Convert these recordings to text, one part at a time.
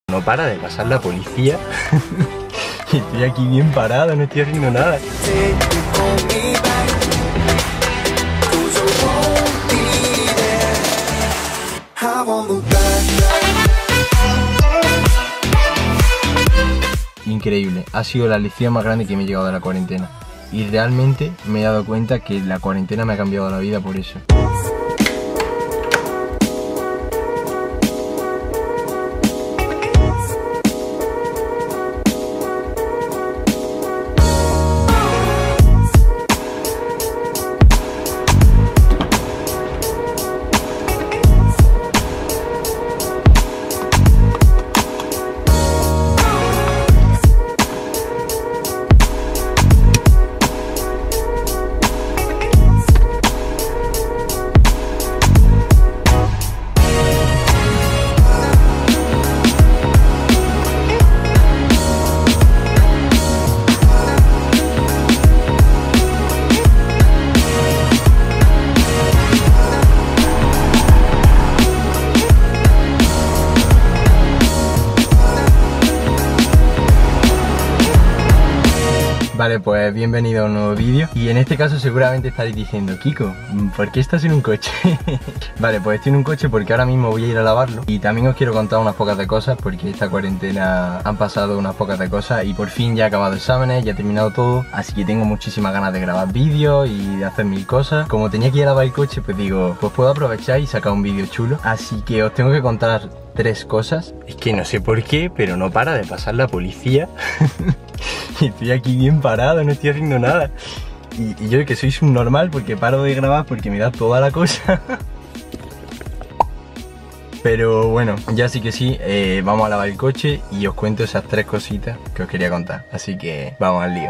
No para de pasar la policía. Estoy aquí bien parado, no estoy haciendo nada. Increíble, ha sido la lección más grande que me he llegado de la cuarentena. Y realmente me he dado cuenta que la cuarentena me ha cambiado la vida por eso. Vale, pues bienvenido a un nuevo vídeo. Y en este caso seguramente estaréis diciendo: Kiko, ¿por qué estás en un coche? Vale, pues estoy en un coche porque ahora mismo voy a ir a lavarlo. Y también os quiero contar unas pocas de cosas, porque esta cuarentena han pasado unas pocas de cosas. Y por fin ya he acabado exámenes, ya he terminado todo. Así que tengo muchísimas ganas de grabar vídeos y de hacer mil cosas. Como tenía que ir a lavar el coche, pues digo, pues puedo aprovechar y sacar un vídeo chulo. Así que os tengo que contar 3 cosas. Es que no sé por qué, pero no para de pasar la policía. Estoy aquí bien parado, no estoy haciendo nada. Y yo que soy un normal porque paro de grabar porque me da toda la cosa. Pero bueno, ya sí que sí, vamos a lavar el coche y os cuento esas 3 cositas que os quería contar. Así que vamos al lío.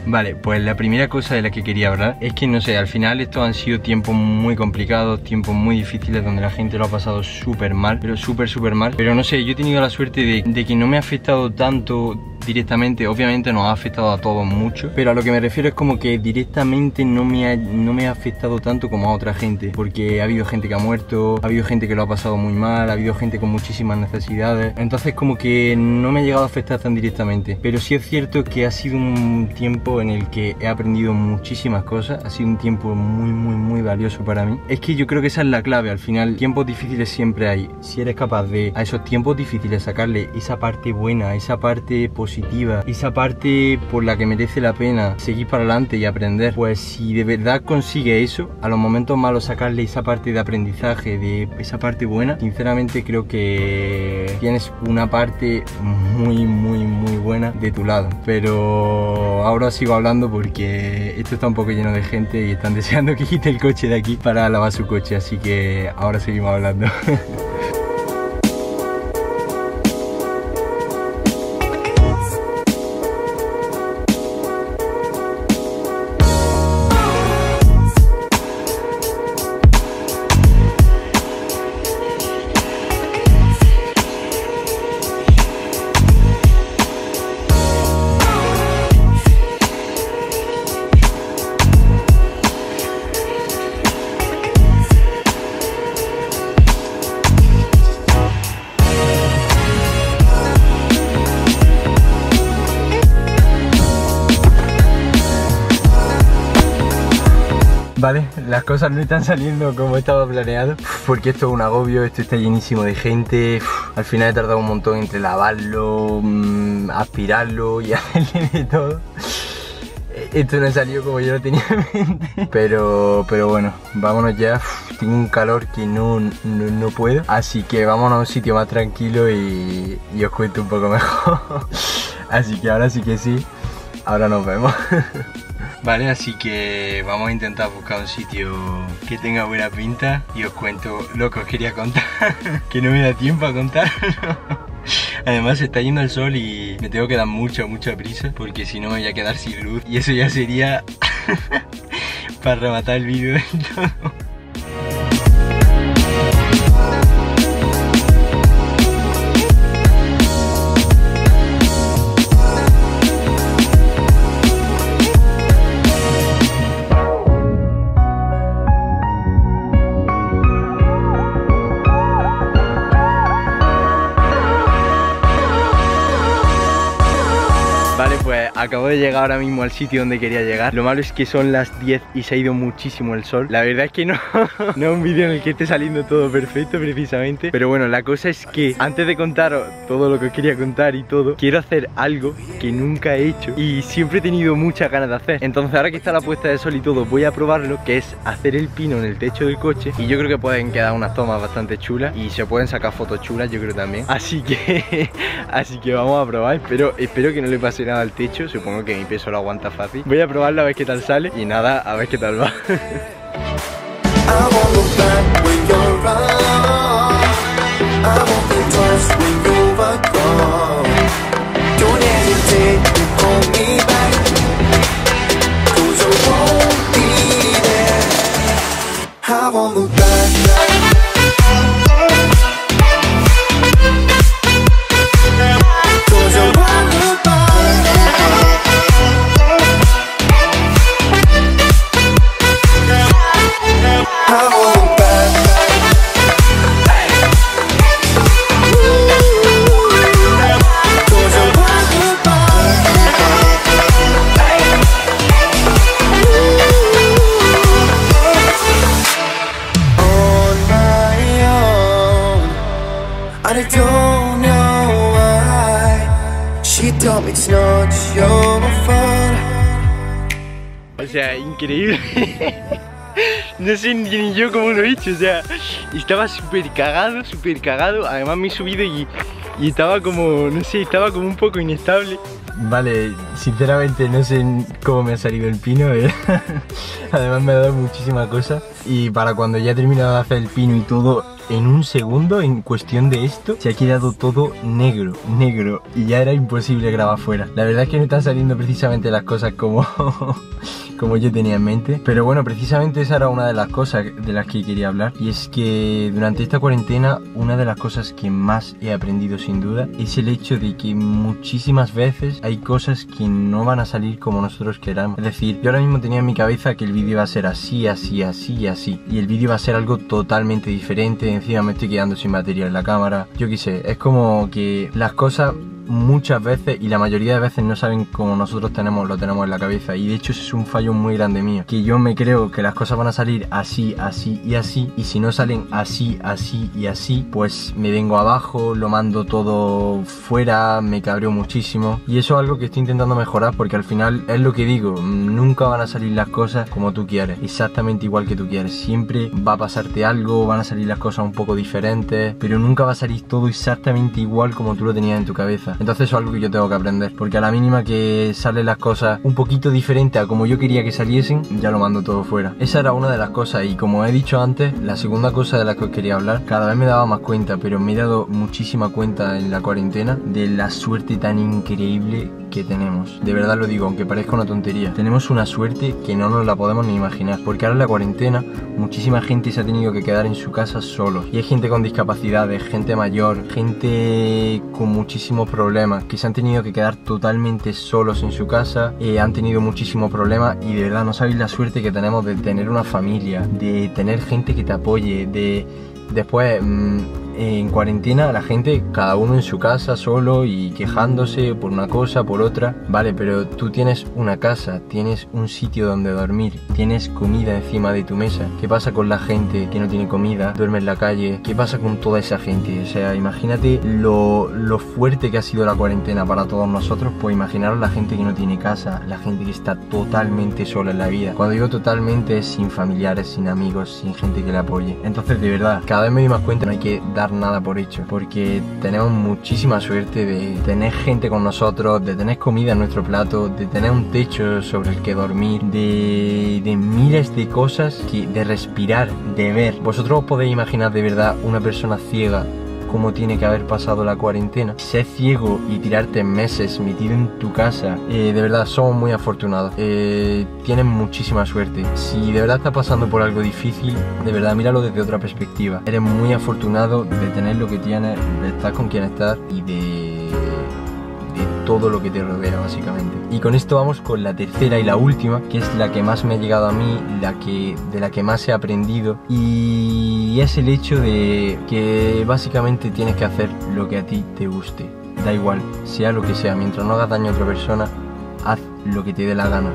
Vale, pues la primera cosa de la que quería hablar es que, no sé, al final estos han sido tiempos muy complicados, tiempos muy difíciles donde la gente lo ha pasado súper mal, pero súper mal. Pero no sé, yo he tenido la suerte de que no me ha afectado tanto directamente. Obviamente nos ha afectado a todos mucho, pero a lo que me refiero es como que directamente no me ha afectado tanto como a otra gente, porque ha habido gente que ha muerto, ha habido gente que lo ha pasado muy mal, ha habido gente con muchísimas necesidades. Entonces como que no me ha llegado a afectar tan directamente, pero sí es cierto que ha sido un tiempo en el que he aprendido muchísimas cosas. Ha sido un tiempo muy valioso para mí. Es que yo creo que esa es la clave. Al final, tiempos difíciles siempre hay. Si eres capaz de a esos tiempos difíciles sacarle esa parte buena, esa parte positiva, esa parte por la que merece la pena seguir para adelante y aprender, pues si de verdad consigues eso, a los momentos malos sacarle esa parte de aprendizaje, de esa parte buena, sinceramente creo que tienes una parte muy buena de tu lado. Pero ahora sigo hablando porque esto está un poco lleno de gente y están deseando que quite el coche de aquí para lavar su coche, así que ahora seguimos hablando. Vale, las cosas no están saliendo como estaba planeado, porque esto es un agobio, esto está llenísimo de gente. Al final he tardado un montón entre lavarlo, aspirarlo y hacerle de todo. Esto no salió como yo lo tenía en mente. Pero bueno, vámonos ya. Tengo un calor que no puedo. Así que vámonos a un sitio más tranquilo y os cuento un poco mejor. Así que ahora sí que sí. Ahora nos vemos. Vale, así que vamos a intentar buscar un sitio que tenga buena pinta y os cuento lo que os quería contar. Que no me da tiempo a contar. Además se está yendo el sol y me tengo que dar mucha prisa porque si no me voy a quedar sin luz y eso ya sería para rematar el vídeo del todo. Vale, pues acabo de llegar ahora mismo al sitio donde quería llegar. Lo malo es que son las 10 y se ha ido muchísimo el sol. La verdad es que no es un vídeo en el que esté saliendo todo perfecto precisamente. Pero bueno, la cosa es que antes de contaros todo lo que os quería contar y todo, quiero hacer algo que nunca he hecho y siempre he tenido muchas ganas de hacer. Entonces ahora que está la puesta de sol y todo, voy a probarlo, que es hacer el pino en el techo del coche. Y yo creo que pueden quedar unas tomas bastante chulas y se pueden sacar fotos chulas, yo creo también. Así que vamos a probar. Espero que no le pase nada al techo. Supongo que mi peso lo aguanta fácil. Voy a probarlo a ver qué tal sale y nada, a ver qué tal va. I don't know why she told me it's not your fault. O sea, increíble. No sé ni yo cómo lo he hecho, o sea, estaba súper cagado. Además me he subido y estaba como, no sé, estaba como un poco inestable. Vale, sinceramente no sé cómo me ha salido el pino, Además me ha dado muchísimas cosas. Y para cuando ya he terminado de hacer el pino y todo, en un segundo, en cuestión de esto, se ha quedado todo negro. Y ya era imposible grabar fuera. La verdad es que no están saliendo precisamente las cosas como yo tenía en mente. Pero bueno, precisamente esa era una de las cosas de las que quería hablar. Y es que durante esta cuarentena, una de las cosas que más he aprendido sin duda es el hecho de que muchísimas veces hay cosas que no van a salir como nosotros queramos. Es decir, yo ahora mismo tenía en mi cabeza que el vídeo iba a ser así. Y el vídeo iba a ser algo totalmente diferente. Encima me estoy quedando sin batería en la cámara. Yo qué sé, es como que las cosas muchas veces y la mayoría de veces no saben como nosotros lo tenemos en la cabeza. Y de hecho ese es un fallo muy grande mío, que yo me creo que las cosas van a salir así y así, y si no salen así y así, pues me vengo abajo, lo mando todo fuera, me cabreo muchísimo. Y eso es algo que estoy intentando mejorar, porque al final es lo que digo, nunca van a salir las cosas como tú quieres, exactamente igual que tú quieres. Siempre va a pasarte algo, van a salir las cosas un poco diferentes, pero nunca va a salir todo exactamente igual como tú lo tenías en tu cabeza. Entonces eso es algo que yo tengo que aprender, porque a la mínima que salen las cosas un poquito diferentes a como yo quería que saliesen, ya lo mando todo fuera. Esa era una de las cosas. Y como he dicho antes, la segunda cosa de la que os quería hablar, cada vez me daba más cuenta, pero me he dado muchísima cuenta en la cuarentena de la suerte tan increíble que tenemos. De verdad lo digo, aunque parezca una tontería, tenemos una suerte que no nos la podemos ni imaginar, porque ahora en la cuarentena muchísima gente se ha tenido que quedar en su casa solos, y hay gente con discapacidades, gente mayor, gente con muchísimos problemas, que se han tenido que quedar totalmente solos en su casa, han tenido muchísimos problemas, y de verdad no sabéis la suerte que tenemos de tener una familia, de tener gente que te apoye, de después en cuarentena la gente, cada uno en su casa solo y quejándose por una cosa, por otra, vale, pero tú tienes una casa, tienes un sitio donde dormir, tienes comida encima de tu mesa. ¿Qué pasa con la gente que no tiene comida, duerme en la calle? ¿Qué pasa con toda esa gente? O sea, imagínate lo fuerte que ha sido la cuarentena para todos nosotros. Pues imaginaros la gente que no tiene casa, la gente que está totalmente sola en la vida. Cuando digo totalmente es sin familiares, sin amigos, sin gente que le apoye. Entonces, de verdad, cada vez me doy más cuenta, no hay que dar nada por hecho, porque tenemos muchísima suerte de tener gente con nosotros, de tener comida en nuestro plato, de tener un techo sobre el que dormir, de miles de cosas, de respirar, de ver. Vosotros os podéis imaginar de verdad una persona ciega cómo tiene que haber pasado la cuarentena. Ser ciego y tirarte meses metido en tu casa, de verdad somos muy afortunados. Tienes muchísima suerte. Si de verdad estás pasando por algo difícil, de verdad míralo desde otra perspectiva. Eres muy afortunado de tener lo que tienes, de estar con quien estás y de todo lo que te rodea, básicamente. Y con esto vamos con la tercera y la última, que es la que más me ha llegado a mí, de la que más he aprendido, y es el hecho de que básicamente tienes que hacer lo que a ti te guste. Da igual, sea lo que sea, mientras no hagas daño a otra persona, haz lo que te dé la gana.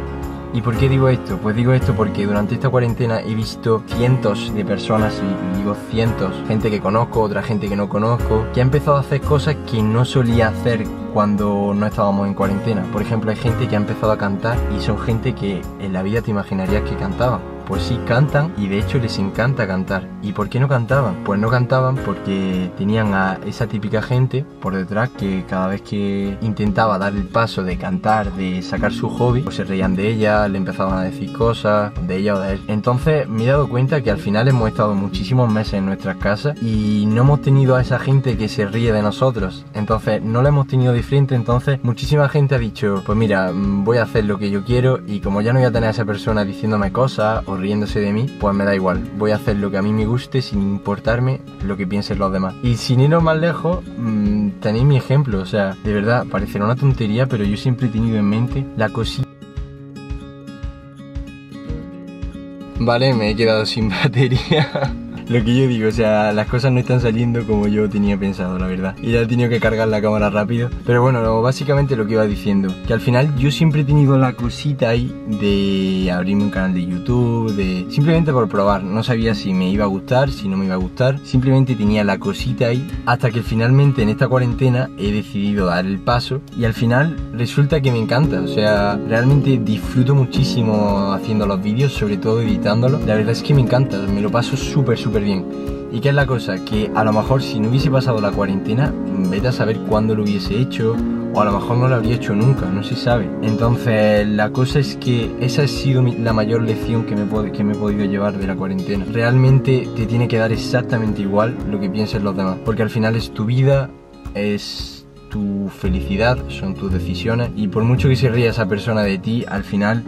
¿Y por qué digo esto? Pues digo esto porque durante esta cuarentena he visto cientos de personas, y digo cientos, gente que conozco, otra gente que no conozco, que ha empezado a hacer cosas que no solía hacer cuando no estábamos en cuarentena. Por ejemplo, hay gente que ha empezado a cantar y son gente que en la vida te imaginarías que cantaban. Pues sí, cantan y de hecho les encanta cantar. ¿Y por qué no cantaban? Pues no cantaban porque tenían a esa típica gente por detrás que cada vez que intentaba dar el paso de cantar, de sacar su hobby, pues se reían de ella, le empezaban a decir cosas de ella o de él. Entonces me he dado cuenta que al final hemos estado muchísimos meses en nuestras casas y no hemos tenido a esa gente que se ríe de nosotros. Entonces no la hemos tenido de frente. Entonces muchísima gente ha dicho, pues mira, voy a hacer lo que yo quiero y como ya no voy a tener a esa persona diciéndome cosas o riéndose de mí, pues me da igual, voy a hacer lo que a mí me guste sin importarme lo que piensen los demás. Y sin irnos más lejos, tenéis mi ejemplo, o sea, de verdad, parecerá una tontería, pero yo siempre he tenido en mente la cosita. Vale, me he quedado sin batería. Lo que yo digo, o sea, las cosas no están saliendo como yo tenía pensado, la verdad. Y ya he tenido que cargar la cámara rápido. Pero bueno, básicamente lo que iba diciendo, que al final yo siempre he tenido la cosita ahí de abrirme un canal de YouTube, de simplemente por probar. No sabía si me iba a gustar, si no me iba a gustar. Simplemente tenía la cosita ahí hasta que finalmente en esta cuarentena he decidido dar el paso. Y al final resulta que me encanta, o sea, realmente disfruto muchísimo haciendo los vídeos, sobre todo editándolos. La verdad es que me encanta, me lo paso súper bien. ¿Y qué es la cosa? Que a lo mejor si no hubiese pasado la cuarentena, vete a saber cuándo lo hubiese hecho, o a lo mejor no lo habría hecho nunca, no se sabe. Entonces la cosa es que esa ha sido la mayor lección que me he podido llevar de la cuarentena. Realmente te tiene que dar exactamente igual lo que piensen los demás, porque al final es tu vida, es tu felicidad, son tus decisiones, y por mucho que se ría esa persona de ti, al final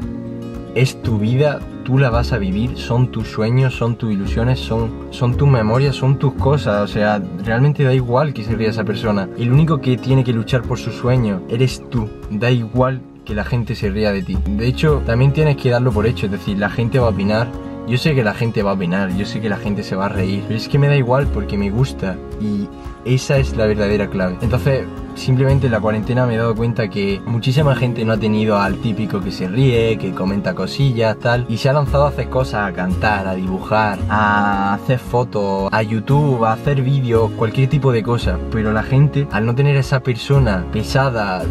es tu vida, tú la vas a vivir, son tus sueños, son tus ilusiones, son tus memorias, son tus cosas, o sea, realmente da igual que se ría esa persona. El único que tiene que luchar por su sueño eres tú, da igual que la gente se ría de ti. De hecho, también tienes que darlo por hecho, es decir, la gente va a opinar. Yo sé que la gente va a opinar, yo sé que la gente se va a reír, pero es que me da igual porque me gusta y esa es la verdadera clave. Entonces, simplemente en la cuarentena me he dado cuenta que muchísima gente no ha tenido al típico que se ríe, que comenta cosillas, tal, y se ha lanzado a hacer cosas, a cantar, a dibujar, a hacer fotos, a YouTube, a hacer vídeos, cualquier tipo de cosa. Pero la gente, al no tener a esa persona pesada,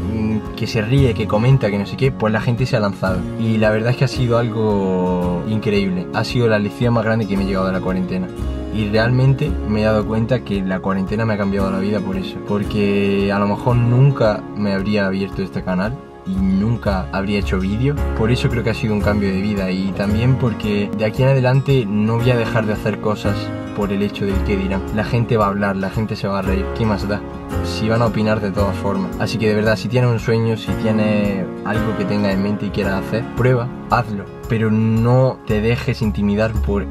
que se ríe, que comenta, que no sé qué, pues la gente se ha lanzado. Y la verdad es que ha sido algo increíble. Ha sido la lección más grande que me he llegado de la cuarentena. Y realmente me he dado cuenta que la cuarentena me ha cambiado la vida por eso. Porque a lo mejor nunca me habría abierto este canal y nunca habría hecho vídeos. Por eso creo que ha sido un cambio de vida. Y también porque de aquí en adelante no voy a dejar de hacer cosas por el hecho del que dirán. La gente va a hablar, la gente se va a reír. ¿Qué más da? Si van a opinar de todas formas. Así que de verdad, si tienes un sueño, si tienes algo que tengas en mente y quieras hacer, prueba, hazlo. Pero no te dejes intimidar por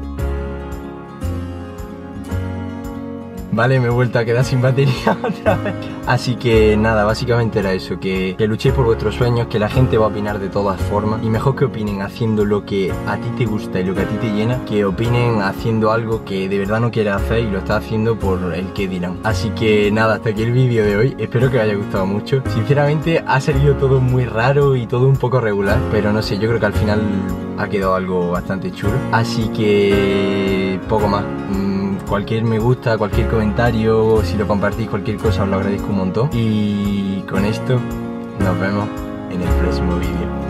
Vale, me he vuelto a quedar sin batería otra vez. Así que nada, básicamente era eso, que luchéis por vuestros sueños, que la gente va a opinar de todas formas. Y mejor que opinen haciendo lo que a ti te gusta y lo que a ti te llena, que opinen haciendo algo que de verdad no quieres hacer y lo estás haciendo por el que dirán. Así que nada, hasta aquí el vídeo de hoy. Espero que os haya gustado mucho. Sinceramente ha salido todo muy raro y todo un poco regular, pero no sé, yo creo que al final ha quedado algo bastante chulo. Así que poco más. Cualquier me gusta, cualquier comentario, si lo compartís, cualquier cosa, os lo agradezco un montón. Y con esto nos vemos en el próximo vídeo.